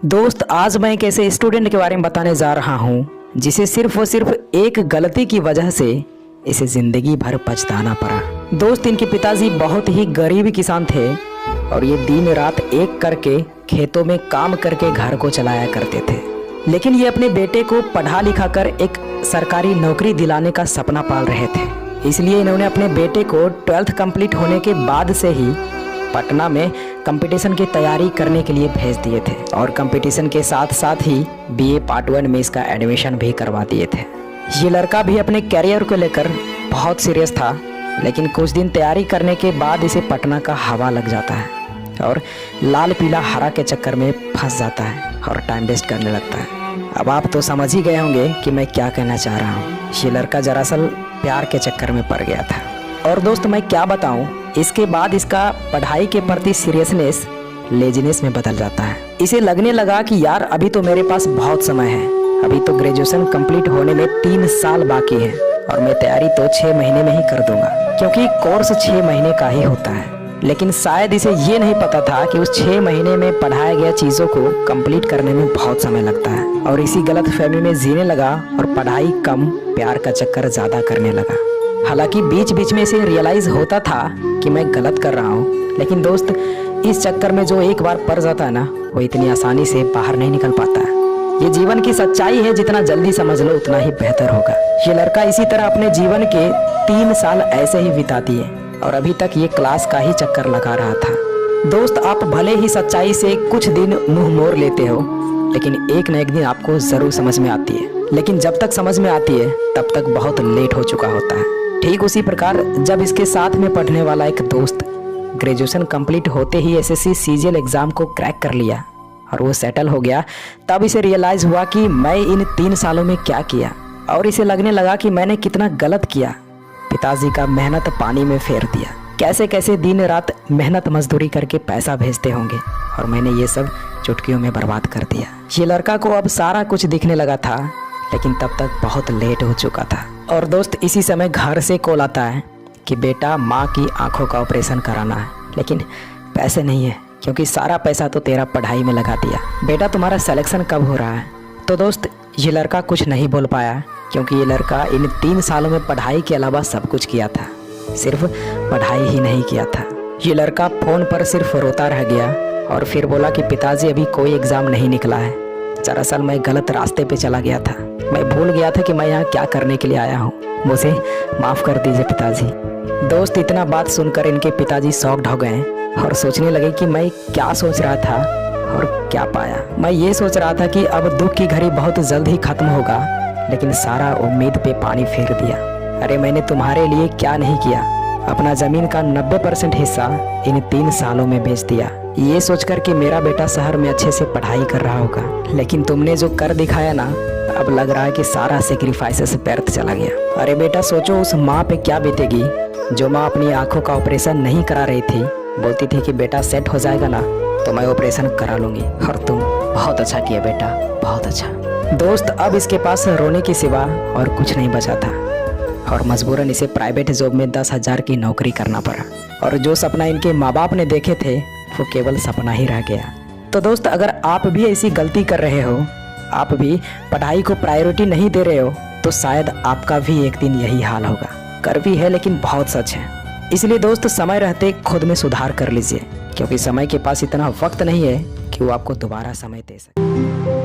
दोस्त, आज मैं एक ऐसे स्टूडेंट के बारे में बताने जा रहा हूँ जिसे सिर्फ और सिर्फ एक गलती की वजह से इसे जिंदगी भर पछताना पड़ा। दोस्त, इनके पिताजी बहुत ही गरीब किसान थे और ये दिन रात एक करके खेतों में काम करके घर को चलाया करते थे। लेकिन ये अपने बेटे को पढ़ा लिखा कर एक सरकारी नौकरी दिलाने का सपना पाल रहे थे। इसलिए इन्होंने अपने बेटे को 12th कंप्लीट होने के बाद से ही पटना में कंपटीशन की तैयारी करने के लिए भेज दिए थे और कंपटीशन के साथ साथ ही BA पार्ट 1 में इसका एडमिशन भी करवा दिए थे। ये लड़का भी अपने कैरियर को लेकर बहुत सीरियस था, लेकिन कुछ दिन तैयारी करने के बाद इसे पटना का हवा लग जाता है और लाल पीला हरा के चक्कर में फंस जाता है और टाइम वेस्ट करने लगता है। अब आप तो समझ ही गए होंगे कि मैं क्या कहना चाह रहा हूँ। ये लड़का दरअसल प्यार के चक्कर में पड़ गया था। और दोस्त, मैं क्या बताऊं, इसके बाद इसका पढ़ाई के प्रति सीरियसनेस लेजीनेस में बदल जाता है। इसे लगने लगा कि यार अभी तो मेरे पास बहुत समय है, अभी तो ग्रेजुएशन कंप्लीट होने में 3 साल बाकी है और मैं तैयारी तो 6 महीने में ही कर दूंगा, क्योंकि कोर्स 6 महीने का ही होता है। लेकिन शायद इसे ये नहीं पता था कि उस 6 महीने में पढ़ाया गया चीज़ों को कंप्लीट करने में बहुत समय लगता है और इसी गलत फहमी में जीने लगा और पढ़ाई कम, प्यार का चक्कर ज़्यादा करने लगा। हालांकि बीच बीच में इसे रियलाइज़ होता था कि मैं गलत कर रहा हूँ, लेकिन दोस्त, इस चक्कर में जो एक बार पड़ जाता है ना, वो इतनी आसानी से बाहर नहीं निकल पाता है। ये जीवन की सच्चाई है, जितना जल्दी समझ लो उतना ही बेहतर होगा। ये लड़का इसी तरह अपने जीवन के 3 साल ऐसे ही बिता दिए और अभी तक ये क्लास का ही चक्कर लगा रहा था। दोस्त, आप भले ही सच्चाई से कुछ दिन मुंह मोड़ लेते हो, लेकिन एक न एक दिन आपको ज़रूर समझ में आती है। लेकिन जब तक समझ में आती है तब तक बहुत लेट हो चुका होता है। ठीक उसी प्रकार जब इसके साथ में पढ़ने वाला एक दोस्त ग्रेजुएशन कंप्लीट होते ही SSC CGL एग्ज़ाम को क्रैक कर लिया और वो सेटल हो गया, तब इसे रियलाइज़ हुआ कि मैं इन 3 सालों में क्या किया और इसे लगने लगा कि मैंने कितना गलत किया। पिताजी का मेहनत पानी में फेर दिया, कैसे कैसे दिन रात मेहनत मजदूरी करके पैसा भेजते होंगे और मैंने ये सब चुटकियों में बर्बाद कर दिया। ये लड़का को अब सारा कुछ दिखने लगा था, लेकिन तब तक बहुत लेट हो चुका था। और दोस्त, इसी समय घर से कॉल आता है कि बेटा, माँ की आंखों का ऑपरेशन कराना है, लेकिन पैसे नहीं है क्योंकि सारा पैसा तो तेरा पढ़ाई में लगा दिया। बेटा, तुम्हारा सिलेक्शन कब हो रहा है? तो दोस्त, ये लड़का कुछ नहीं बोल पाया क्योंकि ये लड़का इन 3 सालों में पढ़ाई के अलावा सब कुछ किया था, सिर्फ पढ़ाई ही नहीं किया था। ये लड़का फ़ोन पर सिर्फ रोता रह गया और फिर बोला कि पिताजी, अभी कोई एग्ज़ाम नहीं निकला है। दरअसल मैं गलत रास्ते पे चला गया था, मैं भूल गया था कि मैं यहाँ क्या करने के लिए आया हूँ, मुझे माफ़ कर दीजिए पिताजी। दोस्त, इतना बात सुनकर इनके पिताजी शॉक्ड हो गए और सोचने लगे कि मैं क्या सोच रहा था और क्या पाया। मैं ये सोच रहा था कि अब दुख की घड़ी बहुत जल्द ही ख़त्म होगा, लेकिन सारा उम्मीद पे पानी फेर दिया। अरे मैंने तुम्हारे लिए क्या नहीं किया, अपना ज़मीन का 90% हिस्सा इन 3 सालों में बेच दिया, ये सोचकर कि मेरा बेटा शहर में अच्छे से पढ़ाई कर रहा होगा। लेकिन तुमने जो कर दिखाया ना, अब लग रहा है कि सारा सेक्रीफाइसेस व्यर्थ चला गया। अरे बेटा, सोचो उस माँ पे क्या बीतेगी जो माँ अपनी आंखों का ऑपरेशन नहीं करा रही थी, बोलती थी कि बेटा सेट हो जाएगा ना तो मैं ऑपरेशन करा लूँगी, और तुम बहुत अच्छा किया बेटा, बहुत अच्छा। दोस्त, अब इसके पास रोने के सिवा और कुछ नहीं बचा था और मजबूरन इसे प्राइवेट जॉब में 10,000 की नौकरी करना पड़ा और जो सपना इनके माँ बाप ने देखे थे वो केवल सपना ही रह गया। तो दोस्त, अगर आप भी ऐसी गलती कर रहे हो, आप भी पढ़ाई को प्रायोरिटी नहीं दे रहे हो, तो शायद आपका भी एक दिन यही हाल होगा। कड़वी है लेकिन बहुत सच है। इसलिए दोस्त, समय रहते खुद में सुधार कर लीजिए, क्योंकि समय के पास इतना वक्त नहीं है कि वो आपको दोबारा समय दे सके।